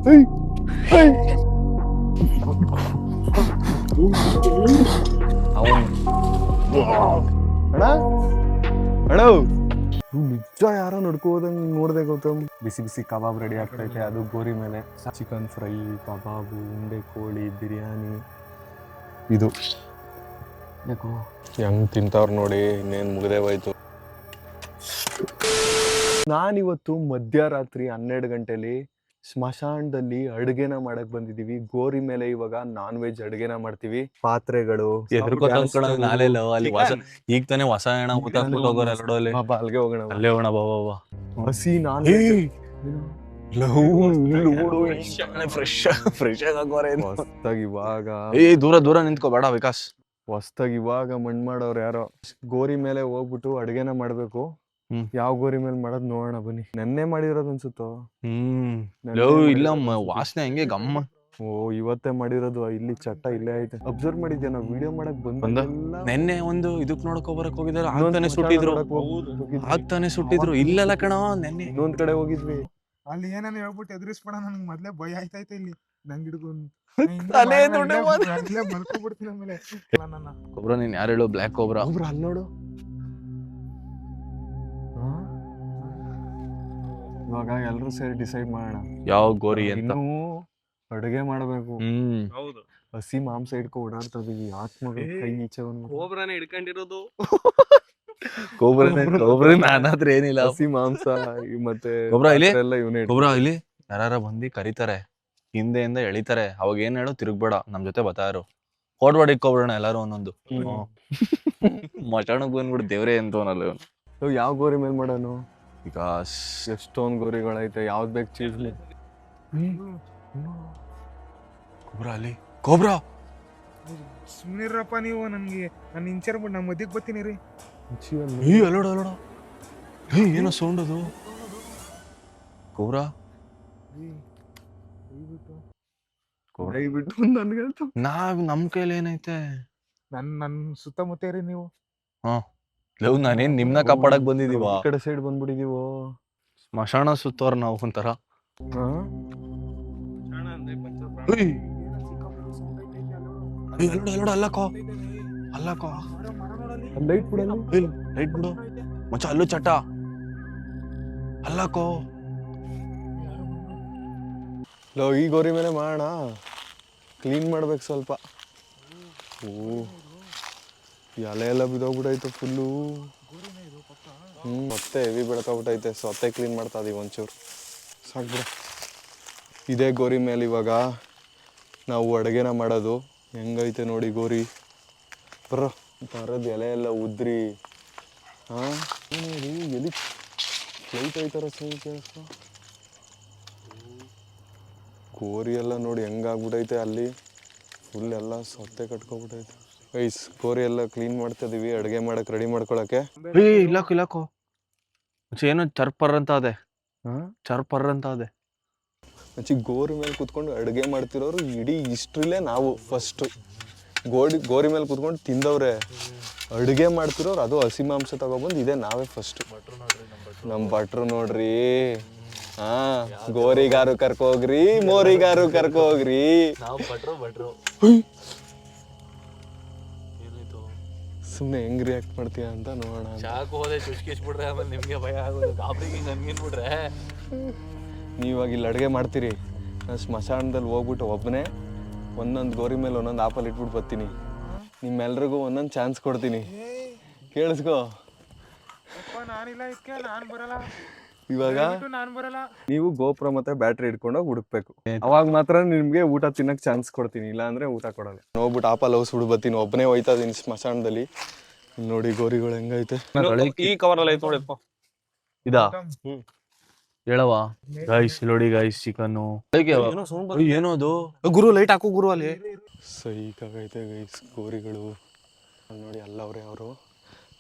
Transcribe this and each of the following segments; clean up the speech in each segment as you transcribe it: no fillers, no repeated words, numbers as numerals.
ನಿಜ ಯಾರೋ ನಡ್ಕೋದಂಗ್ ನೋಡ್ದೆ ಗೌತಮ್. ಬಿಸಿ ಬಿಸಿ ಕಬಾಬ್ ರೆಡಿ ಆಗ್ತೈತೆ, ಅದು ಗೋರಿ ಮೇಲೆ. ಚಿಕನ್ ಫ್ರೈ, ಕಬಾಬು, ಉಂಡೆ ಕೋಳಿ, ಬಿರಿಯಾನಿ. ಇದು ಹೆಂಗ್ ತಿಂತವ್ರು ನೋಡಿ, ಇನ್ನೇನು ಮುಗ್ದೇ ಹೋಯ್ತು. ನಾನಿವತ್ತು ಮಧ್ಯರಾತ್ರಿ 12 ಗಂಟೆಲಿ ಸ್ಮಶಾನದಲ್ಲಿ ಅಡುಗೆನ ಮಾಡಕ್ ಬಂದಿದೀವಿ. ಗೋರಿ ಮೇಲೆ ಇವಾಗ ನಾನ್ ವೆಜ್ ಅಡುಗೆನ ಮಾಡ್ತೀವಿ. ಪಾತ್ರೆಗಳು ಈಗ ತಾನೇ ಹೊಸ ಹೆಣ ಹೋಗೋರಲ್ಲಿ ಅಲ್ಲಿಗೆ ಹೋಗೋಣ. ಅಲ್ಲೇ ಹೋಗೋಣ ಬಾಬಾ. ಹಸಿ ನಾನ್ ಫ್ರೆಶ್ ಹೊಸ್ತಾಗಿ ಇವಾಗ ದೂರ ನಿಂತ್ಕೋ ಬೇಡ ವಿಕಾಸ್. ಹೊಸ್ತಾಗಿ ಇವಾಗ ಮಣ್ಣು ಮಾಡೋರು ಯಾರೋ. ಗೋರಿ ಮೇಲೆ ಹೋಗ್ಬಿಟ್ಟು ಅಡುಗೆನ ಮಾಡ್ಬೇಕು. ಯಾವ ಗೋರಿ ಮೇಲೆ ಮಾಡೋದ್ ನೋಡೋಣ ಬನ್ನಿ. ನೆನ್ನೆ ಮಾಡಿರೋದು ಅನ್ಸುತ್ತೋ. ಇಲ್ಲ ವಾಸನೆ ಹಂಗೆ ಗಮ್ಮ. ಓ ಇವತ್ತೇ ಮಾಡಿರೋದು. ಇಲ್ಲಿ ಚಟ್ಟ ಇಲ್ಲೇ ಐತೆ. ಅಬ್ಸರ್ವ್ ಮಾಡಿದ್ಯಾ? ನಾವು ವಿಡಿಯೋ ಮಾಡಕ್ ಬಂದ ನೆನ್ನೆ ಒಂದು ಇದಕ್ ನೋಡಕ್ ಬರಕ್ ಹೋಗಿದಾರೆ. ಆಗ್ತಾನೆ ಸುಟ್ಟಿದ್ರು ಇಲ್ಲೆಲ್ಲ ಕಣ. ನೆನ್ನೆ ಇನ್ನೊಂದ್ ಕಡೆ ಹೋಗಿದ್ವಿ. ಅಲ್ಲಿ ಏನಾನ ಹೇಳ್ಬಿಟ್ಟು ಎದುರಿಸ್ಬೇಡ, ನನ್ಗೆ ಮೊದ್ಲೇ ಭಯ ಆಯ್ತೈತೆ. ಇಲ್ಲಿ ನಂಗ್ ಹಿಡ್ಕೊಂಡು ಮಲ್ಕೊಬಿಡ್ತೀನಿ. ಆಮೇಲೆ ಕೊಬ್ರಾ ನೀನ್ ಯಾರು ಹೇಳು? Block cobra. ಅಲ್ಲಿ ನೋಡು. ಇವಾಗ ಎಲ್ರು ಸೇರಿ ಡಿಸೈಡ್ ಮಾಡೋಣ ಯಾವ ಗೋರಿ ಅಂತ. ಅಡುಗೆ ಮಾಡ್ಬೇಕು. ಹಸಿ ಮಾಂಸ ಹಿಡ್ಕೊ ಓಡಾಡ್ತಾ ಇದೀವಿ. ಆತ್ಮಗಳು ಕೈ ಈಚೆ ಕೋಬ್ರಾನೇ ಹಿಡ್ಕೊಂಡಿರೋದು. ಕೊಬ್ರಾ ನಾನಾದ್ರೆ ಏನಿಲ್ಲ. ಹಸಿ ಮಾಂಸ ಮತ್ತೆ ಕೊಬ್ರಾ ಇಲ್ಲಿ ಇವನೇ. ಕೊಬ್ರಾ ಇಲ್ಲಿ ಯಾರ ಬಂದು ಕರೀತಾರೆ, ಹಿಂದೆಯಿಂದ ಎಳಿತಾರೆ. ಅವಾಗ ಏನ್ ಹೇಳೋ? ತಿರುಗ್ಬೇಡ, ನಮ್ ಜೊತೆ ಬತ್ತಾರು. ಕೋಡ್ವಾಡ ಇಕ್ಕೋಬಿಡೋಣ ಎಲ್ಲಾರು ಒಂದೊಂದು. ಮಟಾಣಕ್ ಬಂದ್ಬಿಟ್ಟು ದೇವ್ರೇ ಅಂತವನಲ್ಲ. ಯಾವ ಗೋರಿ ಮೇಲೆ ಮಾಡೋನು? ಈಗ ಎಷ್ಟೊಂದ್ ಗೋರಿಗಳೈತೆ, ಯಾವ್ದು ಬೇಕು ಚೀಸ್. ಕೊಬ್ರಾ ಅಲ್ಲಿ. ಕೊಬ್ರಾ ಸುಮ್ನಿರಪ್ಪ ನೀವು. ನನ್ಗೆ ನಾನು ಇಂಚರ್ ಬಿಟ್ಟು ನಾ ಮದ್ಯಕ್ ಬರ್ತೀನಿ ರೀ. ಅಲ್ಲೋಡ ಏನೋ ಸೌಂಡ್ ಅದು. ಕೊಬ್ರಾ ನಮ್ ಕೈಲಿ ಏನೈತೆ? ನನ್ ಸುತ್ತಮುತ್ತ ರೀ ನೀವು. ನಾನೇನ್ ನಿಮ್ನ ಕಾಪಾಡಕ್ ಬಂದಿದೀವ? ಈ ಕಡೆ ಸೈಡ್ ಬಂದ್ಬಿಟ್ಟಿದೀವೋ. ಸ್ಮಶಾನ ಸುತ್ತೋರ್ ನಾವು ಒಂಥರ. ಅಲ್ಲಕೋ ಲೈಟ್ ಬಿಡು ಮಚ್ಚ. ಅಲ್ಲೂ ಚಟ ಅಲ್ಲಕೋ. ಈ ಗೋರಿ ಮೇಲೆ ಮಾಡೋಣ. ಕ್ಲೀನ್ ಮಾಡ್ಬೇಕು ಸ್ವಲ್ಪ. ಎಲೆ ಎಲ್ಲ ಬಿದ್ದೋಗ್ಬಿಟ್ಟೈತೆ ಫುಲ್ಲು. ಮತ್ತೆ ಹೆವಿ ಬೆಳ್ಕೊಬಿಟ್ಟೈತೆ. ಸೊತ್ತೆ ಕ್ಲೀನ್ ಮಾಡ್ತಾ ಇದೀವಿ ಒಂಚೂರು. ಸಾಕ್ಬಿಡ. ಇದೇ ಗೋರಿ ಮೇಲೆ ಇವಾಗ ನಾವು ಅಡುಗೆನ ಮಾಡೋದು. ಹೆಂಗೈತೆ ನೋಡಿ ಗೋರಿ. ಬರೋದು ಎಲೆ ಎಲ್ಲ ಉದ್ರಿ. ಎಲ್ಲಿ ಫ್ಲೈಟ್ ಐತಾರ ಕೇಳಿಸ್ಕೊ. ಗೋರಿ ಎಲ್ಲ ನೋಡಿ ಹೆಂಗಾಗ್ಬಿಟ್ಟೈತೆ. ಅಲ್ಲಿ ಫುಲ್ ಎಲ್ಲ ಸೊತ್ತೆ ಕಟ್ಕೊಬಿಟ್ಟೈತೆ. ಗೈಸ್ ಗೋರಿ ಎಲ್ಲ ಕ್ಲೀನ್ ಮಾಡ್ತಾ ಇದೀವಿ ಅಡುಗೆ ಮಾಡಕ್ ರೆಡಿ ಮಾಡ್ಕೊಳಕ್ಕೆ. ಇಲ್ಲಾಕೋ ಏನೋ ಚರ್ಪರ್ ಅಂತ ಅದೇ. ಗೋರಿ ಮೇಲೆ ಕುತ್ಕೊಂಡು ಅಡುಗೆ ಮಾಡ್ತಿರೋರು ಇಡೀ ಹಿಸ್ಟ್ರಿಲೇ ನಾವು ಫಸ್ಟ್. ಗೋರಿ ಮೇಲೆ ಕುತ್ಕೊಂಡು ತಿಂದವ್ರೆ. ಅಡುಗೆ ಮಾಡ್ತಿರೋರು ಅದು ಹಸಿ ಮಾಂಸ ತಗೊಬಂದು ಇದೇ ನಾವೇ ಫಸ್ಟ್. ನಮ್ಮ ಭಟ್ರು ನೋಡ್ರಿ. ಗೋರಿಗಾರು ಕರ್ಕೋಗ್ರಿ, ಮೋರಿಗಾರು ಕರ್ಕೋಗ್ರಿ. ಸುಮ್ಮನೆ ಹೆಂಗ್ ರಿಯಾಕ್ಟ್ ಮಾಡ್ತೀಯ ಅಂತ ನೋಡೋಣ. ನೀವಾಗ ಇಲ್ಲಿ ಅಡುಗೆ ಮಾಡ್ತೀರಿ, ನಾನು ಸ್ಮಶಾನದಲ್ಲಿ ಹೋಗ್ಬಿಟ್ಟು ಒಬ್ಬನೇ ಒಂದೊಂದು ಗೋರಿ ಮೇಲೆ ಒಂದೊಂದು ಆಪಲ್ ಇಟ್ಬಿಟ್ಟು ಬರ್ತೀನಿ. ನಿಮ್ಮೆಲ್ರಿಗೂ ಒಂದೊಂದು ಚಾನ್ಸ್ ಕೊಡ್ತೀನಿ, ಕೇಳಿಸ್ಕೋ. ಇವಾಗ ನೀವು ಗೋಪುರ ಮತ್ತೆ ಬ್ಯಾಟ್ರಿ ಇಟ್ಕೊಂಡೋಗಿ ಹುಡುಕ್ಬೇಕು. ಅವಾಗ ಮಾತ್ರ ನಿಮ್ಗೆ ಊಟ ತಿನ್ನಕ್ ಚಾನ್ಸ್ ಕೊಡ್ತೀನಿ, ಇಲ್ಲ ಅಂದ್ರೆ ಊಟ ಕೊಡಲ್ಲ. ಹೋಗ್ಬಿಟ್ಟು ಆಪಲ್ ಹೌಸ್ ಹುಡುಕ್ ಬರ್ತೀನಿ. ಒಬ್ಬನೇ ಹೋಯ್ತಾ ಇದೀನಿ ಸ್ಮಶಾನದಲ್ಲಿ. ನೋಡಿ ಗೋರಿಗಳು ಹೆಂಗೈತೆ. ಈ ಕವರ್ ಅಲ್ಲಿ ಐತೆ ನೋಡಿ. ಇದಾ ಹೇಳವ ಗೈಸ್, ನೋಡಿ ಗೈಸ್ ಚಿಕನ್ ಏನೋ ಅದು. ಗುರು ಲೈಟ್ ಹಾಕು ಗುರು. ಅಲ್ಲಿ ಸೈಕಾಗೈತೆ ಗೈಸ್ ಗೋರಿಗಳು ನೋಡಿ. ಅಲ್ಲ ಅವ್ರೆ ಅವರು.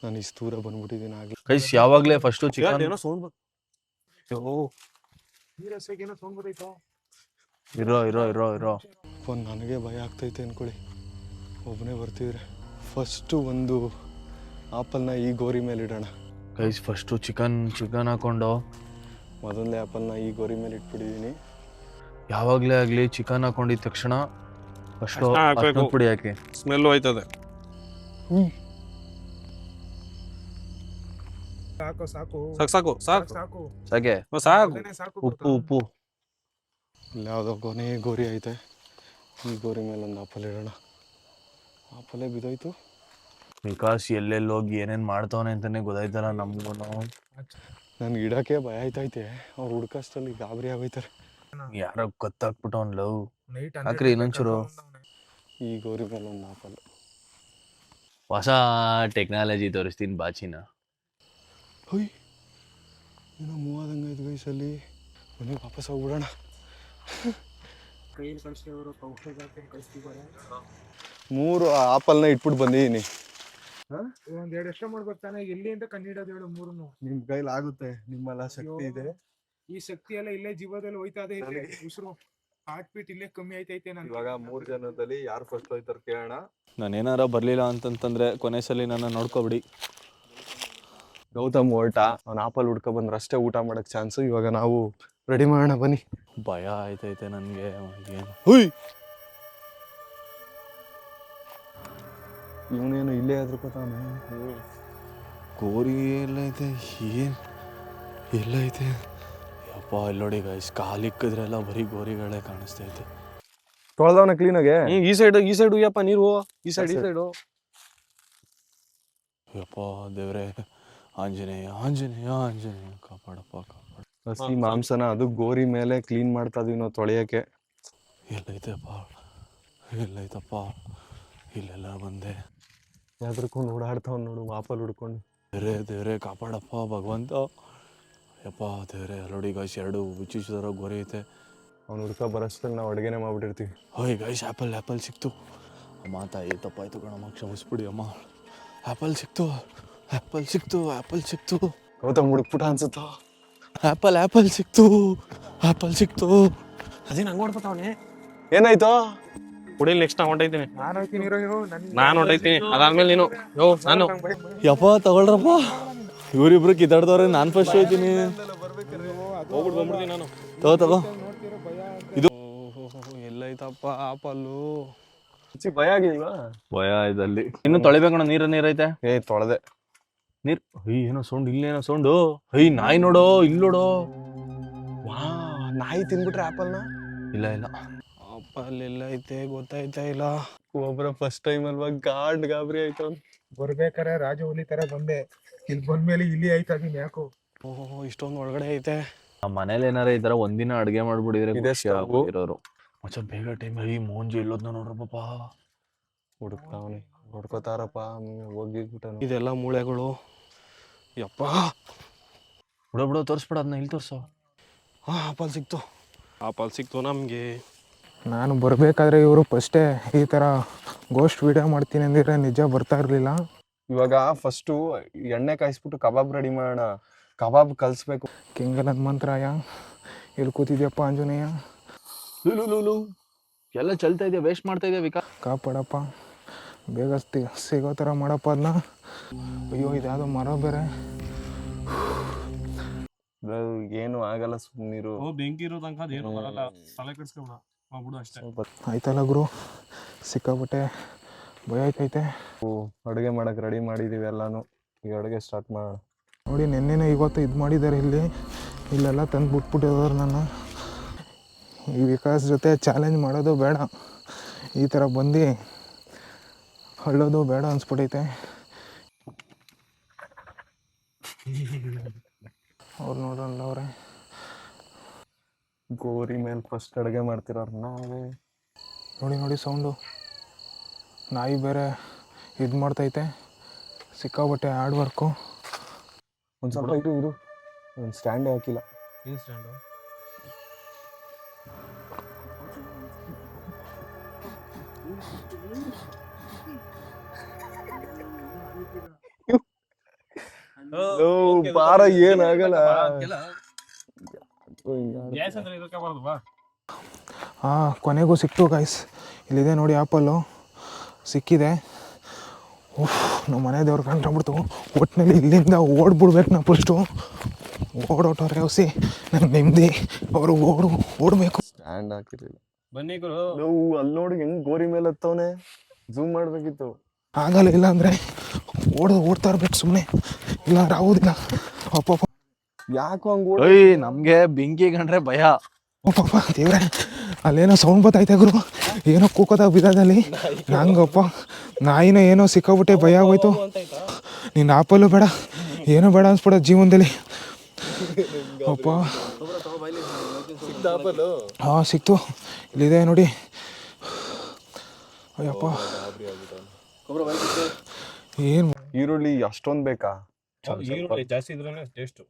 ನಾನು ಇಷ್ಟು ದೂರ ಬಂದ್ಬಿಟ್ಟಿದ್ದೀನಿ ಆಗ್ಲಿ. ಗೈಸ್ ಯಾವಾಗ್ಲೇ ಫಸ್ಟ್ ಚಿಕನ್ ಇರೋ ನನಗೆ ಭಯ ಆಗ್ತೈತೆ ಅನ್ಕೊಳ್ಳಿ. ಒಬ್ಬನೇ ಬರ್ತಿದ್ರೆ ಫಸ್ಟು ಒಂದು ಆಪಲ್ನ ಈ ಗೋರಿ ಮೇಲೆ ಇಡೋಣ ಗೈಸ್. ಫಸ್ಟು ಚಿಕನ್ ಹಾಕೊಂಡು ಮೊದಲನೇ ಆಪಲ್ನ ಈ ಗೋರಿ ಮೇಲೆ ಇಟ್ಬಿಟ್ಟಿದ್ದೀನಿ. ಯಾವಾಗ್ಲೇ ಆಗ್ಲಿ ಚಿಕನ್ ಹಾಕೊಂಡಿದ ತಕ್ಷಣ ಫಸ್ಟ್ ಅರ್ಶಿನ ಹಾಕ್ಬೇಕು. ಅರ್ಶಿನದ ಪುಡಿ ಹಾಕಿ. ಸ್ಮೆಲ್ ಹೋಯ್ತದೆ. ಸಾಕು ಸಾಕು ಸಾಕು ಸಾಕು ಸಾಕು ಸಾಕೆ ಸಾಕು. ಅದನ್ನೇ ಸಾಕು ಉಪ್ಪು ಉಪ್ಪು. ಇಲ್ಲಿ ಯಾವುದೋ ಕೊನೆ ಗೋರಿ ಐತೆ. ಈ ಗೋರಿ ಮೇಲೆ ಒಂದು ಆಪಲ್ ಇಡೋಣ. ಆಪಲೇ ಬಿದ್ದೋಯ್ತು. ವಿಕಾಸ್ ಎಲ್ಲೆಲ್ಲಿ ಹೋಗಿ ಏನೇನ್ ಮಾಡ್ತಾವನೆ ಅಂತಾನೆ ಗೊತ್ತಾಯ್ತಲ್ಲ ನಮ್ಗೂ. ನನ್ಗೆ ಇಡೋಕ್ಕೆ ಭಯ ಆಯ್ತೈತೆ. ಅವ್ರು ಹುಡ್ಕಷ್ಟಲ್ಲಿ ಗಾಬರಿ ಆಗೋಯ್ತಾರೆ. ಯಾರೋ ಗೊತ್ತಾಗ್ಬಿಟ್ಟವನ್ ಲವ್. ನೈಟ್ ಹಾಕ್ರಿ ಇನ್ನೊಂಚೂರು. ಈ ಗೋರಿ ಮೇಲೆ ಒಂದು ಆಪಲ್. ಹೊಸ ಟೆಕ್ನಾಲಜಿ ತೋರಿಸ್ತೀನಿ ಬಾಚಿನ. ಹೊಯ್ ಏನೋ ಮೂವಾದಂಗೆ ಐದು ವಯಸ್ಸಲ್ಲಿ ಮನೆಗೆ ವಾಪಸ್ ಹೋಗ್ಬಿಡೋಣ. ಕೈಯಲ್ಲಿ ಕಳಿಸ್ತಿದ್ರು ಔಷಧ ಕಳಿಸ್ತಿದ್ದಾರೆ. 3 ಆಪಲ್ನ ಇಟ್ಬಿಟ್ಟು ಬಂದಿದ್ದೀನಿ. ಒಂದ್ 2 ಎಕ್ಸ್ಟ್ರಾ ಮಾಡ್ಬೇಕು ತಾನೆ. ಎಲ್ಲಿಂದ ಕಂಡಿಡೋದು ಹೇಳು 3ನು. ನಿಮ್ ಕೈಲಿ ಆಗುತ್ತೆ. ನಿಮ್ಮೆಲ್ಲ ಶಕ್ತಿ ಇದೆ. ಈ ಶಕ್ತಿ ಎಲ್ಲ ಇಲ್ಲೇ ಜೀವದಲ್ಲಿ ಹೋಯ್ತಾ ಇದೆ. ಉಸಿರು ಹಾರ್ಟ್ ಬೀಟ್ ಇಲ್ಲೇ ಕಮ್ಮಿ ಆಯ್ತೈತೆ. ನಾನು ಇವಾಗ 3 ಜನದಲ್ಲಿ ಯಾರು ಫಸ್ಟ್ ಹೋಯ್ತಾರ ಕೇಳೋಣ. ನಾನು ಏನಾರ ಬರ್ಲಿಲ್ಲ ಅಂತಂತಂದ್ರೆ ಕೊನೆ ಸಲ ನನ್ನ ನೋಡ್ಕೊಬಿಡಿ. ಗೌತಮ್ ಹೊರಟ. ಅವ್ನ ಆಪಲ್ ಹುಡ್ಕೊ ಬಂದ್ರೆ ಅಷ್ಟೇ ಊಟ ಮಾಡಕ್ ಚಾನ್ಸು. ಇವಾಗ ನಾವು ರೆಡಿ ಮಾಡೋಣ ಬನ್ನಿ. ಭಯ ಆಯ್ತೈತೆ ನನ್ಗೆ. ಏನು ಹುಯ್ ಇವನೇನು ಇಲ್ಲೇ ಹೆದರ್ಕೋತಾನೆ. ಗೋರಿ ಎಲ್ಲೈತೆ ಏನ್ ಎಲ್ಲೈತೆ ಯಪ್ಪ. ಇಲ್ಲಿ ನೋಡಿ ಗೈಸ್, ಕಾಲಿಕ್ಕಿದ್ರೆಲ್ಲ ಬರೀ ಗೋರಿಗಳೇ ಕಾಣಿಸ್ತೈತೆ. ತೊಳ್ದವನ ಕ್ಲೀನಾಗೆ. ಈ ಸೈಡ್ ಉಯ್ಯಪ್ಪ ನೀರು. ಈ ಸೈಡು ಯಪ್ಪ ದೇವ್ರೆ, ಆಂಜನೇಯ ಆಂಜನೇಯ ಆಂಜನೇಯ ಕಾಪಾಡಪ್ಪ ಕಾಪಾಡ. ಹಸಿ ಮಾಂಸನ ಅದು ಗೋರಿ ಮೇಲೆ ಕ್ಲೀನ್ ಮಾಡ್ತಾ ಇದೀವಿ ನಾವು ತೊಳೆಯಕ್ಕೆ. ಎಲ್ಲೈತೆಪ್ಪ ಎಲ್ಲೈತಪ್ಪ. ಇಲ್ಲೆಲ್ಲ ಬಂದೆ ಯಾವ್ದ್ರಕೊಂಡು ಓಡಾಡ್ತಾವ್ ನೋಡು ಆಪಲ್ ಹುಡ್ಕೊಂಡು. ದೇವ್ರೆ ದೇವ್ರೆ ಕಾಪಾಡಪ್ಪ ಭಗವಂತ. ಯಪ್ಪ ದೇವ್ರೆ ನೋಡಿ ಗೈಸ್, 2 ಉಚ್ಚಿಸಿದಾರ ಗೋರಿ ಐತೆ. ಅವ್ನು ಹುಡ್ಕೊ ಬರೋಷ್ಟ್ರಲ್ಲಿ ನಾವು ಅಡುಗೆನೇ ಮಾಡ್ಬಿಟ್ಟಿರ್ತೀವಿ. ಹೋಯ್ ಗೈಸ್, ಆ್ಯಪಲ್ ಸಿಕ್ತು. ಅಮ್ಮ ತಾಯಿ ತಪ್ಪಾಯ್ತು ಕಣಮ್ಮ, ಕ್ಷಮಿಸ್ಬಿಡಿ ಅಮ್ಮ. ಆ್ಯಪಲ್ ಸಿಕ್ತು. ಗೌತಮ್ ಹುಡುಕ್ಬಿಟ್ಟ ಅನ್ಸುತ್ತ. ಆ್ಯಪಲ್ ಸಿಕ್ತು. ಅದೇ ನಂಗೆ ಓಡ್ತಾವನೆ. ಏನಾಯ್ತು? ಕುಡಿಲಿ ನೆಕ್ಸ್ಟ್ ನಾ ಹೊಂಟೈತೀನಿ. ನಾನು ಹೋಗ್ತೀನಿ ಇರೋ ನಾನು ಹೊಂಟೈತೀನಿ. ಅದಾದ್ಮೇಲೆ ನೀನು ನಾನು ಯಪ್ಪ ತಗೊಳ್ರಪ್ಪ. ಇವರಿಬ್ರು ಕಿತ್ತಾಡ್ದವ್ರೆ. ನಾನು ಫಸ್ಟ್ ಹೋಗ್ತೀನಿ. ಬಂದ್ಬಿಡ್ತೀನಿ ನಾನು. ತಗೋ ಇದು ಎಲ್ಲೈತಪ್ಪ ಆಪಲ್ಲು. ಭಯ ಆಗಿಲ್ವಾ? ಭಯ ಇದಲ್ಲಿ ಇನ್ನು ತೊಳಿಬೇಕಣ್ಣ. ನೀರೈತೆ. ತೊಳೆದೆ. ನೀರ್ ಏನೋ ಸೌಂಡ್. ಇಲ್ಲೇನೋ ಸೌಂಡು. ನಾಯಿ ನೋಡೋ, ಇಲ್ಲಿ ನೋಡೋ. ವಾ, ನಾಯಿ ತಿನ್ಬಿಟ್ರೆ ಆಪಲ್ನ? ಇಲ್ಲ ಆಪಲ್ ಎಲ್ಲ ಐತೆ ಗೊತ್ತಾಯ್ತಾ ಇಲ್ಲ. ಒಬ್ಬರ ಫಸ್ಟ್ ಟೈಮ್ ಅಲ್ವಾ, ಗಾಬರಿ ಆಯ್ತು. ಬರ್ಬೇಕಾರೆ ರಾಜ ಹುಲಿ ತರ ಬಂದೆ. ಇಲ್ಲಿ ಬಂದ್ಮೇಲೆ ಇಲ್ಲಿ ಆಯ್ತಾ ಇದೀನಿ ಯಾಕೋ. ಓಹ್, ಇಷ್ಟೊಂದು ಒಳಗಡೆ ಐತೆ. ನಮ್ಮ ಮನೇಲಿ ಏನಾರ ಈ ತರ ಒಂದಿನ ಅಡ್ಗೆ ಮಾಡ್ಬಿಟ್ಟಿದ್ರೆ ಇದೆ ಸ್ಟವ್ವು. ಇರೋರು. ಮಚ್ಚ ಬೇಗ ಟೈಮ್. ಮೋಂಜಿ ಎಲ್ಲೋದ್ನ ನೋಡ್ರಪ್ಪ. ಹುಡುಕ್ತಾವನೆ, ನೋಡ್ಕೋತಾರಪ್ಪ. ಹೋಗಿ ಇದೆಲ್ಲ ಮೂಳೆಗಳು. ಯಪ್ಪ ಬಿಡೋ ತೋರಿಸ್ಬಿಡ. ಅದನ್ನ ಇಲ್ಲಿ ತೋರ್ಸೋ. ಆಪಲ್ ಸಿಕ್ತು ನಮಗೆ. ನಾನು ಬರಬೇಕಾದ್ರೆ ಇವರು ಫಸ್ಟೇ ಈ ಥರ ಗೋಸ್ಟ್ ವಿಡಿಯೋ ಮಾಡ್ತೀನಿ ಅಂದಿದ್ರೆ ನಿಜ ಬರ್ತಾ ಇರಲಿಲ್ಲ. ಇವಾಗ ಫಸ್ಟು ಎಣ್ಣೆ ಕಾಯಿಸ್ಬಿಟ್ಟು ಕಬಾಬ್ ರೆಡಿ ಮಾಡೋಣ. ಕಬಾಬ್ ಕಲಿಸ್ಬೇಕು. ಕೆಂಗಲ್ ಹನುಮಂತರಾಯ ಇಲ್ಲಿ ಕೂತಿದ್ಯಪ್ಪ ಆಂಜನೇಯ. ಎಲ್ಲ ಚಲ್ತಾ ಇದೆಯಾ, ವೇಸ್ಟ್ ಮಾಡ್ತಾ ಇದೆಯಾ ವಿಕಾ. ಕಾಪಾಡಪ್ಪ, ಬೇಗ ಸಿಗೋ ಥರ ಮಾಡಪ್ಪ ಅದನ್ನ. ಅಯ್ಯೋ ಇದ್ಯಾವುದೋ ಮರ ಬೇರೆ. ಏನು ಆಗಲ್ಲ, ಸುಮ್ಮನಿರು. ಬೆಂಕಿ ಇರೋ ತನಕ ಏನು ಬರಲ್ಲ. ತಲೆ ಕೆಡಿಸ್ಕೊಬೇಡ, ಮಾಡ್ಬಿಡು ಅಷ್ಟೇ. ಆಯ್ತಲ್ಲ ಗುರು, ಸಿಕ್ಕಾಬಿಟ್ಟೆ ಭಯ ಆಯ್ತೈತೆ. ಅಡುಗೆ ಮಾಡಕ್ಕೆ ರೆಡಿ ಮಾಡಿದ್ದೀವಿ ಎಲ್ಲಾನು. ಈಗ ಅಡುಗೆ ಸ್ಟಾರ್ಟ್ ಮಾಡೋಣ. ನೋಡಿ ನೆನ್ನೆನೇ ಇವತ್ತು ಇದು ಮಾಡಿದ್ದಾರೆ. ಇಲ್ಲೆಲ್ಲ ತಂದು ಬಿಟ್ಬಿಟ್ಟಿದ್ದಾರೆ. ನಾನು ಈ ವಿಕಾಸ್ ಜೊತೆ ಚಾಲೆಂಜ್ ಮಾಡೋದು ಬೇಡ, ಈ ಥರ ಬಂದು ಹಳ್ಳೋದು ಬೇಡ ಅನ್ಸ್ಬಿಟ್ಟೈತೆ. ಅವ್ರು ನೋಡೋಣ ಅವ್ರೆ. ಗೋರಿ ಮೇಲೆ ಫಸ್ಟ್ ಅಡುಗೆ ಮಾಡ್ತಿರೋರು ನಾವೇ. ನೋಡಿ ಸೌಂಡು. ನಾಯಿ ಬೇರೆ ಇದು ಮಾಡ್ತೈತೆ. ಸಿಕ್ಕಾಬಟ್ಟೆ ಹಾರ್ಡ್ ವರ್ಕು. ಒಂದು ಸ್ವಲ್ಪ ಇರು. ಒಂದು ಸ್ಟ್ಯಾಂಡೇ ಹಾಕಿಲ್ಲ. ಏನು ಸ್ಟ್ಯಾಂಡು? ಬಾರ ಏನಾಗಲ್ಲ. ಕೊನೆಗೂ ಸಿಕ್ತು ಗೈಸ್. ಇಲ್ಲಿದೆ ನೋಡಿ ಆಪಲ್ಲು ಸಿಕ್ಕಿದೆ. ನಮ್ಮ ಮನೆ ದೇವ್ರು ಕಂಡ್ಬಿಡ್ತು. ಒಟ್ಟಿನಲ್ಲಿ ಇಲ್ಲಿಂದ ಓಡ್ಬಿಡ್ಬೇಕು. ನಾವು ಫಸ್ಟು ಓಡೋಟವ್ರೆ ಹೊಸಿ. ನಂಗೆ ನೆಮ್ಮದಿ. ಅವರು ಓಡಬೇಕು. ಹ್ಯಾಂಡ್ ಹಾಕಿರ್ಲಿಲ್ಲ. ಬನ್ನಿ ಗುರು. ಅಲ್ಲಿ ನೋಡಿ ಹೆಂಗ್ ಗೋರಿ ಮೇಲೆ ಹತ್ತವನೆ, ಝೂಮ್ ಮಾಡ್ಬೇಕಿತ್ತು. ಆಗಲ್ಲ, ಇಲ್ಲ ಅಂದರೆ ಓಡ್ತಾ ಇರ್ಬೇಕು ಸುಮ್ಮನೆ, ಇಲ್ಲ ಆಗೋದಿಲ್ಲ. ಅಪ್ಪ ಯಾಕೋ ಹಂಗ್ ನಮ್ಗೆ ಬೆಂಕಿ ಕಂಡ್ರೆ ಭಯ. ಪಾಪ ದೇವ್ರೆ, ಅಲ್ಲೇನೋ ಸೌಂಡ್ ಬತ್ತೈತೆ ಗುರು, ಏನೋ ಕೂಕೋದಾಗ ಬಿದ್ದದಲ್ಲಿ. ನಂಗಪ್ಪ ನಾಯಿನ ಏನೋ ಸಿಕ್ಕಾಬಿಟ್ಟೆ, ಭಯ ಆಗೋಯ್ತು. ನಿನ್ನ ಆಪಲ್ಲು ಬೇಡ, ಏನೋ ಬೇಡ ಅನ್ಸ್ಬಿಡೋದು ಜೀವನದಲ್ಲಿ. ಅಪ್ಪ ಹಾಂ ಸಿಕ್ತು, ಇಲ್ಲಿದೆ ನೋಡಿ. ಅಯ್ಯಪ್ಪ ಏನು ಈರುಳ್ಳಿ ಅಷ್ಟೊಂದ್ ಬೇಕಾ? ಈರುಳ್ಳಿ ಜಾಸ್ತಿ ಇದ್ರೆ ಟೇಸ್ಟ್.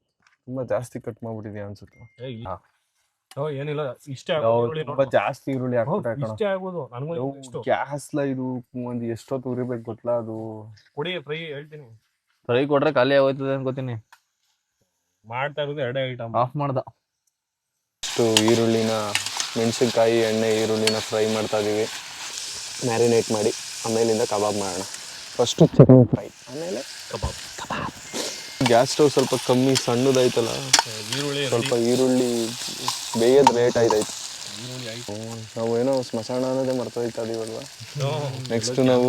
ತುಂಬಾ ಜಾಸ್ತಿ ಕಟ್ ಮಾಡ್ಬಿಟ್ಟಿದ್ಯಾ ಅನ್ಸುತ್ತೆ. ಏನಿಲ್ಲ, ಇಷ್ಟೇ ತುಂಬಾ ಜಾಸ್ತಿ ಈರುಳ್ಳಿ ಹಾಕ್ಬಿಟ್ಟೆ ಕಣ. ಇಷ್ಟೇ ಆಗೋದು ನನಗೂ. ಗ್ಯಾಸ್ಲ ಇದು ಒಂದ್ ಎಷ್ಟೊತ್ತು ಉರಿಬೇಕು ಗೊತ್ತಲ್ಲ ಅದು. ಕೊಡಿ ಫ್ರೈ ಹೇಳ್ತೀನಿ. ಫ್ರೈ ಕೊಟ್ರೆ ಖಾಲಿ ಆಗೋಯ್ತದೆ ಅನ್ಕೋತೀನಿ. ಮಾಡ್ತಾ ಇರೋದು 2 ಐಟಮ್. ಆಫ್ ಮಾಡ್ದ. ಇಷ್ಟು ಈರುಳ್ಳಿನ, ಮೆಣಸಿನ್ಕಾಯಿ, ಎಣ್ಣೆ, ಈರುಳ್ಳಿನ ಫ್ರೈ ಮಾಡ್ತಾ ಇದೀವಿ, ಮ್ಯಾರಿನೇಟ್ ಮಾಡಿ. ಆಮೇಲಿಂದ ಕಬಾಬ್ ಮಾಡೋಣ. ಫಸ್ಟು ಚಿಕನ್ ಫ್ರೈ, ಆಮೇಲೆ ಕಬಾಬ್. ಗ್ಯಾಸ್ ಸ್ಟವ್ ಸ್ವಲ್ಪ ಕಮ್ಮಿ ಸಣ್ಣದಾಯ್ತಲ್ಲ, ಈರುಳ್ಳಿ ಸ್ವಲ್ಪ ಈರುಳ್ಳಿ ಬೇಯೋದು ಲೇಟ್ ಆಯ್ತಾಯ್ತು. ನಾವು ಏನೋ ಸ್ಮಶಾನ ಅನ್ನೋದೇ ಮರ್ತೋಯ್ತಾ ಇದೀವಲ್ವಾ. ನೆಕ್ಸ್ಟ್ ನಾವು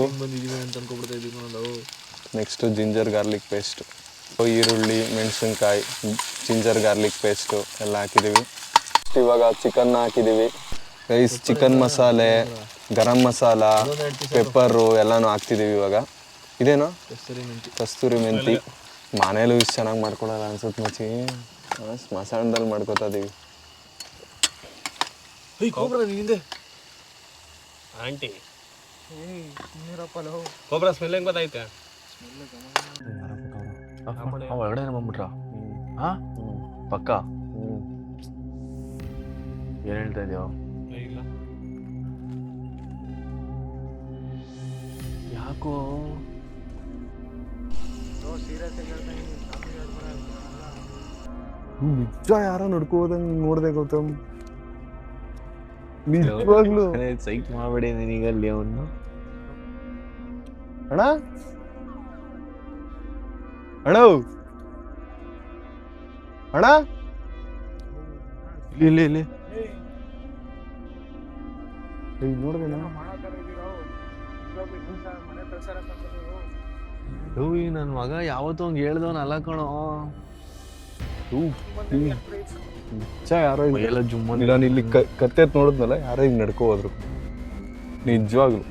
ನೆಕ್ಸ್ಟು ಜಿಂಜರ್ ಗಾರ್ಲಿಕ್ ಪೇಸ್ಟು, ಈರುಳ್ಳಿ, ಮೆಣಸಿನ್ಕಾಯಿ, ಜಿಂಜರ್ ಗಾರ್ಲಿಕ್ ಪೇಸ್ಟು ಎಲ್ಲ ಹಾಕಿದ್ದೀವಿ. ಇವಾಗ ಚಿಕನ್ನ ಹಾಕಿದ್ದೀವಿ. ರೈಸ್, ಚಿಕನ್ ಮಸಾಲೆ, ಗರಂ ಮಸಾಲ, ಪೆಪ್ಪರು ಎಲ್ಲನೂ ಹಾಕ್ತಿದ್ದೀವಿ ಇವಾಗ. ಇದೇನೋ ಕಸ್ತೂರಿ ಮೆಂತಿ. ಮನೇಲೂ ಇಷ್ಟು ಚೆನ್ನಾಗಿ ಮಾಡ್ಕೊಳಲ್ಲ ಅನ್ಸುತ್ತೆ ಮಚ್ಚಿ, ಸ್ಮಶಾನದಲ್ಲಿ ಮಾಡ್ಕೊತಾ ಇದೀವಿ. ಆಂಟಿ ಕೊಬ್ಬರ ಸ್ಮೆಲ್ ಹೆಂಗ್ ಗೊತ್ತೈತೆ? ಒಳಗಡೆ ಬಂದ್ಬಿಟ್ರ? ಹಾ ಪಕ್ಕ ಏನ್ ಹೇಳ್ತಾ ಇದೀವ? ಇಲ್ಲ ಯಾಕೋ ನಿಜ ಯಾರೋ ನಡ್ಕೋದಂಗ್ ನೋಡ್ದೆ ಗೌತಮ್, ನಿಜವಾಗ್ಲು. ಸೈಕ್ ಮಾಡಬೇಡಿ ನನಗಲ್ಲಿ ಅವನು. ಅಣ್ಣ ಅಣ್ಣ ಅಣ್ಣ ಇಲ್ಲಿ ಇಲ್ಲಿ ನೋಡ್ದೇನ? ನನ್ ಮಗ ಯಾವತ್ತೂ ಹಂಗ ಹೇಳ್ದವನ್ ಅಲ್ಲ ಕಣೋ. ನಿಜ ಯಾರೋ ಎಲ್ಲ ಜುಮ್ಮನ್. ನಾನು ಇಲ್ಲಿ ಕತ್ತೆ ನೋಡಿದ್ನಲ್ಲ, ಯಾರೋ ಹಿಂಗ್ ನಡ್ಕೊ ಹೋದ್ರು. ನಿಜವಾಗ್ಲು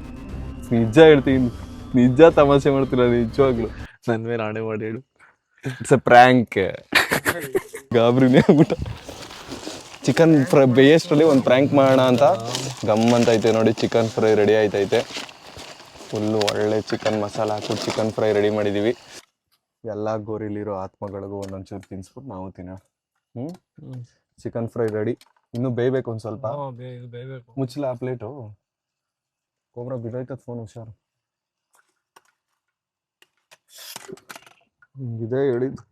ನಿಜ ಹೇಳ್ತೀನಿ, ನಿಜ ತಮಾಷೆ ಮಾಡ್ತಿಲ್ಲ, ನಿಜವಾಗ್ಲು. ನನ್ ಮೇಲೆ ಆಣೆ ಮಾಡಿ ಹೇಳು. It's a prank. ಗಾಬರಿನೇ ಆಗ್ಬಿಟ್ಟ. ಚಿಕನ್ ಫ್ರೈ ಬೇಯಷ್ಟರಲ್ಲಿ ಒಂದು ಪ್ರ್ಯಾಂಕ್ ಮಾಡೋಣ ಅಂತ ಗಮ್ ಅಂತ ಐತೆ ನೋಡಿ. ಚಿಕನ್ ಫ್ರೈ ರೆಡಿ ಆಯ್ತೈತೆ. ಫುಲ್ಲು ಒಳ್ಳೆ ಚಿಕನ್ ಮಸಾಲ ಹಾಕ್ಬಿಟ್ಟು ಚಿಕನ್ ಫ್ರೈ ರೆಡಿ ಮಾಡಿದ್ದೀವಿ. ಎಲ್ಲ ಗೋರಿಲಿರೋ ಆತ್ಮಗಳಿಗೂ ಒಂದೊಂಚೂರು ತಿನ್ಸ್ಬಿಟ್ಟು ನಾವು ತಿನ್ನೋಣ. Chicken fry ready. ಇನ್ನೂ ಬೇಯಬೇಕು ಒಂದು ಸ್ವಲ್ಪ. ಬೇಯಬೇಕು. ಮುಚ್ಚಲ ಆ ಪ್ಲೇಟು. ಕೋಬ್ರಾ ಬಿಡೋಯ್ತದ ಫೋನ್, ಹುಷಾರು. ಇದೇ ಹೇಳಿದ್ದು.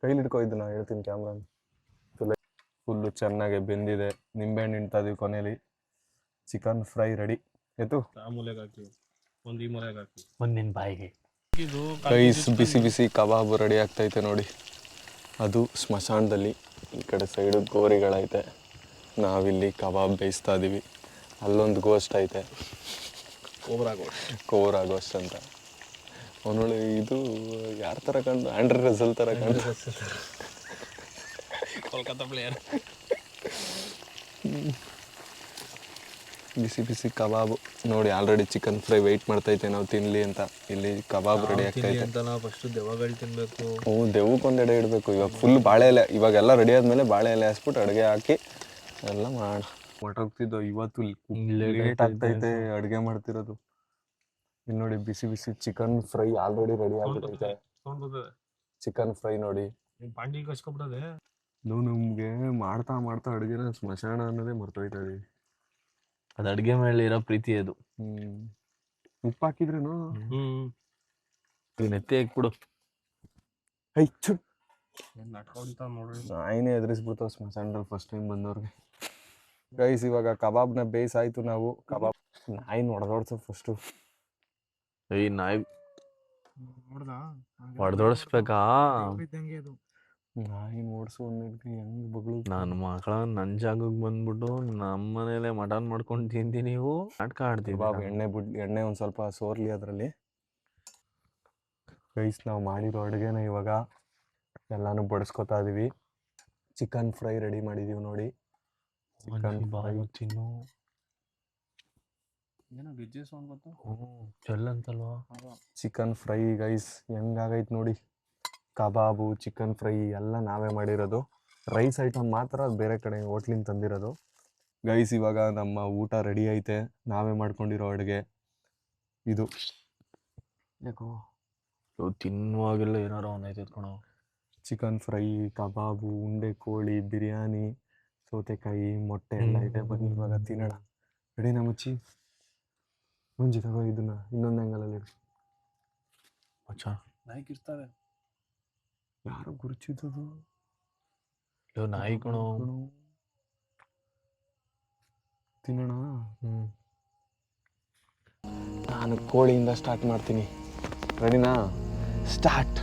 ಕೈಲಿ ಹಿಡ್ಕೊ ಇದ್ದು, ನಾ ಹೇಳ್ತೀನಿ ಕ್ಯಾಮ್ರಾನ. ಫುಲ್ಲು ಚೆನ್ನಾಗಿ ಬೆಂದಿದೆ. ನಿಂಬೆಹಣ್ಣು ಹಿಂಡ್ತಾ ಇದೀವಿ ಕೊನೆಯಲ್ಲಿ. Chicken fry ready. ಎತ್ತು ಆ ಮೂಲೆಗೆ ಹಾಕಿ, ಒಂದು ಈ ಮೂಲೆಗೆ ಹಾಕಿ. ಒಂದಿನ ಬಾಯಿಗೆ ರೈಸ್ ಬಿಸಿ ಬಿಸಿ ಕಬಾಬು ರೆಡಿ ಆಗ್ತೈತೆ ನೋಡಿ. ಅದು ಸ್ಮಶಾನದಲ್ಲಿ. ಈ ಕಡೆ ಸೈಡು ಗೋರಿಗಳೈತೆ, ನಾವಿಲ್ಲಿ ಕಬಾಬ್ ಬೇಯಿಸ್ತಾ ಇದೀವಿ. ಅಲ್ಲೊಂದು ಗೋಸ್ಟ್ ಐತೆ, ಕೋಬ್ರಾ ಗೋಸ್ಟ್ ಅಂತ. ಅವನೊಳಗೆ ಇದು ಯಾರ ಥರ ಕಂಡು, ಆಂಡ್ರೆ ರಸಲ್ ಥರ ಕಂಡು. ಕೋಲ್ಕತ್ತಾ ಪ್ಲೇಯರ್. ಬಿಸಿ ಬಿಸಿ ಕಬಾಬು ನೋಡಿ. ಆಲ್ರೆಡಿ ಚಿಕನ್ ಫ್ರೈ ವೆಯ್ಟ್ ಮಾಡ್ತೈತೆ ನಾವು ತಿನ್ಲಿ ಅಂತ. ಇಲ್ಲಿ ಕಬಾಬ್ ರೆಡಿ ಆಗ್ತೈತೆ. ಫಸ್ಟ್ ದೆವ್ವಗಳು ತಿನ್ಬೇಕು. ದೆವ್ವಕ್ಕೊಂದು ಇಡಬೇಕು. ಇವಾಗ ಫುಲ್ ಬಾಳೆ ಎಲೆ, ಇವಾಗೆಲ್ಲ ರೆಡಿ ಆದ್ಮೇಲೆ ಬಾಳೆ ಎಲೆ ಹಾಸ್ಬಿಟ್ಟು ಅಡುಗೆ ಹಾಕಿ ಎಲ್ಲ ಮಾಡೋಣ. ಹೊಟ್ಟೋಗ್ತಿದ್ದೋ ಇವತ್ತು ಲೇಟ್ ಆಗ್ತೈತೆ ಅಡುಗೆ ಮಾಡ್ತಿರೋದು. ಇಲ್ಲಿ ನೋಡಿ ಬಿಸಿ ಬಿಸಿ ಚಿಕನ್ ಫ್ರೈ ಆಲ್ರೆಡಿ ರೆಡಿ ಆಗ್ಬಿಟ್ಟೈತೆ. ಚಿಕನ್ ಫ್ರೈ ನೋಡಿ. ಪಾಂಡಿ ಕಚ್ಕೊಬಿಡೋದೆ. ನಮ್ಗೆ ಮಾಡ್ತಾ ಮಾಡ್ತಾ ಅಡುಗೆನ ಸ್ಮಶಾನ ಅನ್ನೋದೇ ಮರ್ತೋಯ್ತಾ ಇದೀವಿ. ಅದು ಅಡುಗೆ ಮೇಲೆ ಇರೋ ಪ್ರೀತಿ ಅದು. ಉಪ್ಪು ಹಾಕಿದ್ರೇನು ನೆತ್ತಿ ಹಾಕ್ಬಿಡು. ನಾಯಿನೇ ಎದುರಿಸ್ಬಿಡ್ತಾವ ಸ್ಮಶಾನದಲ್ಲಿ ಫಸ್ಟ್ ಟೈಮ್ ಬಂದವ್ರಿಗೆ. ಗೈಸ್ ಇವಾಗ ಕಬಾಬ್ನ ಬೇಯಿಸಾಯ್ತು ನಾವು. ಕಬಾಬ್ ನಾಯಿನ ಹೊಡೆದೋಡ್ಸೋ ಫಸ್ಟು. ನಾಯಿ ಹೊಡೆದೋಡಿಸ್ಬೇಕಾ? ನಾಯಿ ಓಡಿಸು ಅನ್ನೋದಕ್ಕೆ ಹೆಂಗ್ ಬಗಳು ನನ್ನ ಮಕ್ಕಳ ನನ್ನ ಜಾಗಕ್ಕೆ ಬಂದ್ಬಿಟ್ಟು ನಮ್ಮ ಮನೇಲೆ ಮಟನ್ ಮಾಡ್ಕೊಂಡು ತಿಂತೀನಿ, ನೀವು ನಾಟಕ ಆಡ್ತೀವಿ. ಬಾಬು ಎಣ್ಣೆ ಒಂದು ಸ್ವಲ್ಪ ಸೋರ್ಲಿ ಅದರಲ್ಲಿ. ಗೈಸ್ ನಾವು ಮಾಡಿರೋ ಅಡುಗೆನ ಇವಾಗ ಎಲ್ಲಾನು ಬಡಿಸ್ಕೊತಾ ಇದೀವಿ. ಚಿಕನ್ ಫ್ರೈ ರೆಡಿ ಮಾಡಿದೀವಿ ನೋಡಿ. ಚಿಕನ್ ಫ್ರೈ ತಿನ್ನು. ಏನೋ ಗೆಜ್ಜೆ ಸೌಂಡ್ ಗೊತ್ತಾ? ಚೆಲ್ ಅಂತಲ್ವಾ? ಚಿಕನ್ ಫ್ರೈ ಗೈಸ್ ಹೆಂಗಾಗೈತೆ ನೋಡಿ. ಕಬಾಬು, ಚಿಕನ್ ಫ್ರೈ ಎಲ್ಲ ನಾವೇ ಮಾಡಿರೋದು. ರೈಸ್ ಐಟಮ್ ಮಾತ್ರ ಬೇರೆ ಕಡೆ ಹೋಟ್ಲಿಂದ ತಂದಿರೋದು. ಗೈಸ್ ಇವಾಗ ನಮ್ಮ ಊಟ ರೆಡಿ ಐತೆ. ನಾವೇ ಮಾಡ್ಕೊಂಡಿರೋ ಅಡುಗೆ ಇದು. ಯಾಕೋ ತಿನ್ನುವಾಗೆಲ್ಲ ಏನಾರು ಒಂದೈತೆ ಕಣೋ. ಚಿಕನ್ ಫ್ರೈ, ಕಬಾಬು, ಉಂಡೆ ಕೋಳಿ, ಬಿರಿಯಾನಿ, ಸೌತೆಕಾಯಿ, ಮೊಟ್ಟೆ ಎಲ್ಲ ಇದೆ. ಬನ್ನಿ ಇವಾಗ ತಿನ್ನೋಣ. ರೆಡಿನಾ ಮುಚ್ಚಿ? ಮುಂಜಿ ತಗೋ ಇದನ್ನ ಇನ್ನೊಂದು ಆ್ಯಂಗಲಲ್ಲಿ. ಮಚ್ಚ ನಾಯ್ಕ್ ಇರ್ತಾವೆ. ಯಾರು ಗುರುಚಿದ್ದದು? ನಾಯಿ ಕಣೋ. ತಿನ್ನೋಣ. ನಾನು ಕೋಳಿಯಿಂದ ಸ್ಟಾರ್ಟ್ ಮಾಡ್ತೀನಿ. ರೆಡಿನಾ? ಸ್ಟಾರ್ಟ್.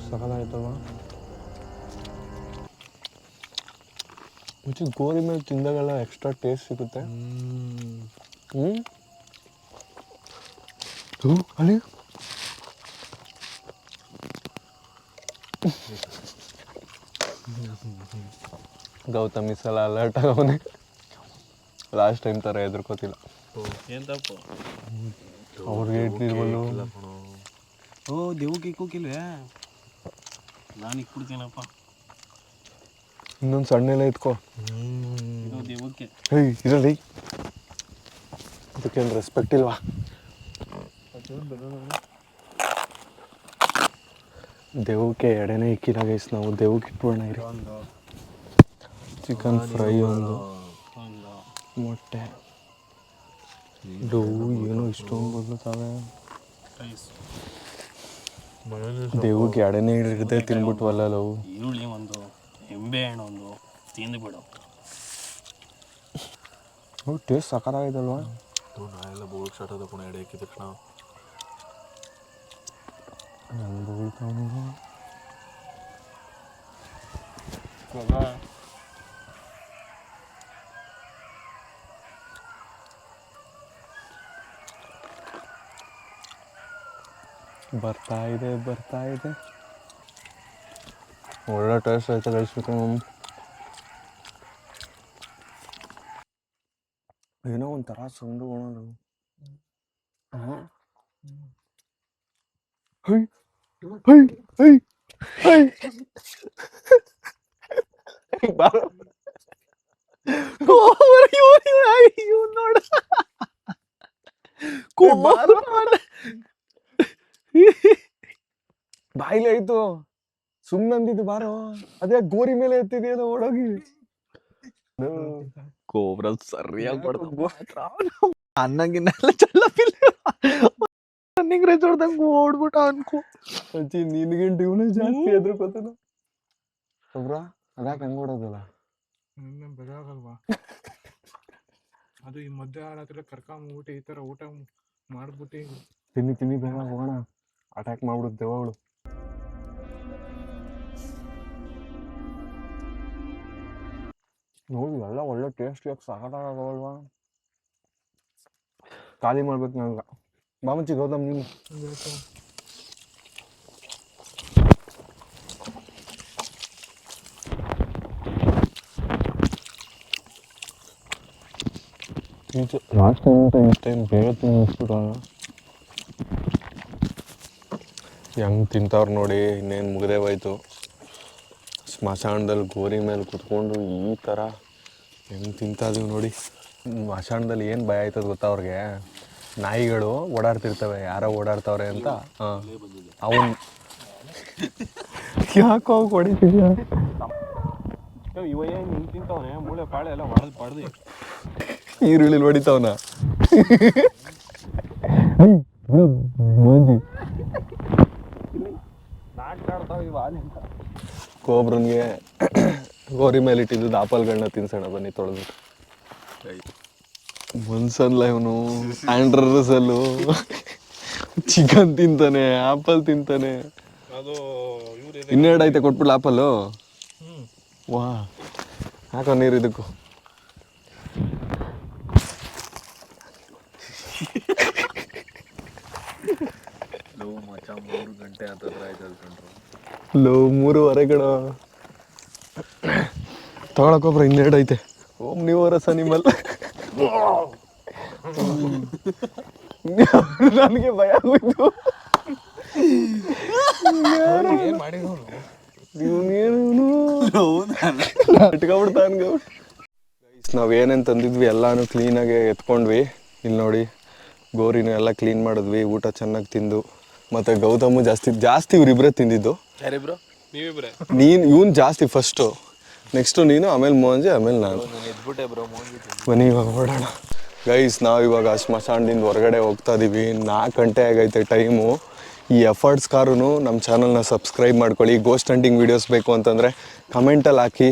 ಸಕಲಾಯ್ತವ. ಮುಂಚೆ ಗೋರಿ ಮೇಲೆ ತಿಂದಾಗೆಲ್ಲ ಎಕ್ಸ್ಟ್ರಾ ಟೇಸ್ಟ್ ಸಿಗುತ್ತೆ. ಅಲ್ಲಿ ಗೌತಮ್ ಈ ಸಲ ಅಲರ್ಟ್ ಆಗವನೆ. ಲಾಸ್ಟ್ ಟೈಮ್ ಥರ ಹೆದರ್ಕೋತಿಲ್ಲ. ಏನು ತಪ್ಪು? ಅವ್ರಿಗೆ ಇಟ್ಟಿರ್ಬೋದು. ಓ ದೇವಕ್ಕೆ ಇಕ್ಕೋಕಿಲ್ವೇ? ನಾನು ಇಕ್ಬಿಡ್ತೀನಪ್ಪ. ಇನ್ನೊಂದು ಸಣ್ಣೆಲ್ಲ ಇಟ್ಕೋ. ಇದು ದೇವಕ್ಕೆ. ಹೇಯ್ ಇರಲಿ, ಅದಕ್ಕೇನು ರೆಸ್ಪೆಕ್ಟ್ ಇಲ್ವಾ? ದೇವಕ್ಕೆ ಎಡೆನೇ ಇಕ್ಕಿಲ್ಲ ಗೈಸ್. ನಾವು ದೇವಕ್ಕೆ ಇಟ್ಬಿಡೋಣ ಇರಿ. ಚಿಕನ್ ಫ್ರೈ ಒಂದು, ಮೊಟ್ಟೆ, ಏನೋ ಇಷ್ಟೊಂದು ಬದಲುತ್ತಾವೆ. ದೇವಕ್ಕೆ ಎಡೆನೇ ಹಿಡಿದೇ ತಿನ್ಬಿಟ್ವಲ್ಲ ನಾವು. ಈರುಳ್ಳಿ ಒಂದು, ನಿಂಬೆ ಹಣ್ಣು ಒಂದು ತಿಂದುಬಿಡು. ಟೇಸ್ಟ್ ಸಕರಾಗಿದಲ್ವಾ? ನಾನೆಲ್ಲ ಬೋರ್ಡ್ ಸ್ಟಾರ್ಟ್ ಆದ ಪುನಃ ಎಡೆ ಹಾಕಿದ ತಕ್ಷಣ ಹೆಂಗೆ ಬೀಳ್ತಾವ. ಬರ್ತಾ ಇದೆ. ಒಳ್ಳೆ ಟೇಸ್ಟ್ ಐತೆ ಗೈಸ್. ಏನೋ ಒಂಥರ ಸೌಂಡು ಒಣದು. ಬಾಯಿಲೆ ಆಯ್ತು. ಸುಮ್ಮನಂದಿದ್ದು ಬಾರೋ. ಅದೇ ಗೋರಿ ಮೇಲೆ ಎತ್ತಿದೆಯಲ್ಲ ಓಡೋಗಿ. ಕೋಬ್ರ ಸರಿಯಾಗಿ ಬಡ್ದು ಅನ್ನಂಗಿನ್ನೆಲ್ಲ ಚಲ್ಲಪಿಲ್ಲ ರನ್ನಿಂಗ್ ರೇಸ್ ಹೊಡ್ದಂಗೆ ಓಡ್ಬಿಟ್ಟ ಅನ್ಕೋ. ಅಜ್ಜಿ ನಿನ್ಗಿಂತ ಇವನೇ ಜಾಸ್ತಿ ಹೆದರ್ಕೋತಾನ. ಒಬ್ರ ಅದ್ಯಾಕೆ ಹಂಗೆ ಓಡೋದಲ್ಲ? ಬೆಳಗಲ್ವಾ ಅದು ಈ ಮಧ್ಯ ಹತ್ರ ಕರ್ಕೊಂಬಿಟ್ಟು ಈ ಥರ ಊಟ ಮಾಡ್ಬಿಟ್ಟು ತಿನ್ನಿ ಬೇಗ ಹೋಗೋಣ. ಅಟ್ಯಾಕ್ ಮಾಡ್ಬಿಡುತ್ತೆ ಅವಳು. ನೋಡಿ ಎಲ್ಲ ಒಳ್ಳೆ ಟೇಸ್ಟಿಯಾಗಿ ಸಖತ್ತಾಗಲ್ವಾ? ಖಾಲಿ ಮಾಡ್ಬೇಕು ನಂಗೆ. ಬಾಮುಚ್ಚಿ ಗೌತಮ್ ನೀನು. ಲಾಸ್ಟ್ ಟೈಮ್ ಬೇಗ ತಿನ್ನಿಸ್ಬಿಡೋಣ. ಹೆಂಗೆ ತಿಂತವ್ರು ನೋಡಿ. ಇನ್ನೇನು ಮುಗ್ದೇ ಹೋಯ್ತು. ಸ್ಮಶಾನದಲ್ಲಿ ಗೋರಿ ಮೇಲೆ ಕುತ್ಕೊಂಡು ಈ ಥರ ಹೆಂಗೆ ತಿಂತಾದೀವಿ ನೋಡಿ. ಸ್ಮಶಾನದಲ್ಲಿ ಏನು ಭಯ ಆಯ್ತದ ಗೊತ್ತಾ ಅವ್ರಿಗೆ? ನಾಯಿಗಳು ಓಡಾಡ್ತಿರ್ತವೆ, ಯಾರೋ ಓಡಾಡ್ತವ್ರೆ ಅಂತ. ಅವನು ಯಾಕೋ ಹೊಡಿತೀಯ? ಇವ ಏನು ಹಿಂಗೆ ತಿಂತವನೆ, ಮೂಳೆ ಪಾಳೆ ಎಲ್ಲ ಹೊಡೆದು ಈರುಳ್ಳಿ ಹೊಡಿತಾವನ. ಕೋಬ್ರನ್ಗೆ ಗೋರಿ ಮೇಲೆ ಇಟ್ಟಿದ್ದು ಆಪಲ್ಗಳನ್ನ ತಿನ್ಸೋಣ ಬನ್ನಿ ತೊಳೆದು. ಮನ್ಸಲ್ಲ ಇವನು ಆಂಡ್ರಸಲ್ಲು ಚಿಕನ್ ತಿಂತಾನೆ ಆಪಲ್ ತಿಂತಾನೆ. ಅದು ಇವ್ರು ಇನ್ನೆರಡು ಐತೆ ಕೊಟ್ಬಿಡ್ಲ ಆಪಲ್ಲು. ವಾ ಹಾಕೋ ನೀರು ಇದಕ್ಕೂ. ಲೋ 3:30 ಕಣ. ತಗೊಳಕೊಬ್ರ ಇನ್ನೆರಡು ಐತೆ. ಓಮ್ ನೀವು ರಸ ನಿಮ್ಮಲ್ಲ. ನನಗೆ ಭಯ ಆಗೋಯ್ತು. ನಾವು ಏನೇನು ತಂದಿದ್ವಿ ಎಲ್ಲಾನು ಕ್ಲೀನಾಗಿ ಎತ್ಕೊಂಡ್ವಿ. ಇಲ್ಲಿ ನೋಡಿ ಗೋರಿನೂ ಎಲ್ಲ ಕ್ಲೀನ್ ಮಾಡಿದ್ವಿ. ಊಟ ಚೆನ್ನಾಗಿ ತಿಂದು ಮತ್ತು ಗೌತಮು ಜಾಸ್ತಿ ಇವರಿಬ್ಬರೇ ತಿಂದಿದ್ದು. ಯಾರಿಬ್ರು? ನೀವಿಬ್ರೆ. ಇವನು ಜಾಸ್ತಿ ಫಸ್ಟು, ನೆಕ್ಸ್ಟು ನೀನು, ಆಮೇಲೆ ಮೋಹನ್ಜಿ, ಆಮೇಲೆ ನಾನು. ಬನ್ನಿ ಇವಾಗ ಹೊರಡೋಣ ಗೈಸ್. ನಾವು ಇವಾಗ ಸ್ಮಶಾನದಿಂದ ಹೊರಗಡೆ ಹೋಗ್ತಾ ಇದ್ದೀವಿ. 4 ಗಂಟೆ ಆಗೈತೆ ಟೈಮು. ಈ ಎಫರ್ಟ್ಸ್ ಕಾರು ನಮ್ಮ ಚಾನಲ್ನ ಸಬ್ಸ್ಕ್ರೈಬ್ ಮಾಡ್ಕೊಳ್ಳಿ. ಗೋಸ್ಟ್ ಹಂಟಿಂಗ್ ವೀಡಿಯೋಸ್ ಬೇಕು ಅಂತಂದರೆ ಕಮೆಂಟಲ್ಲಿ ಹಾಕಿ.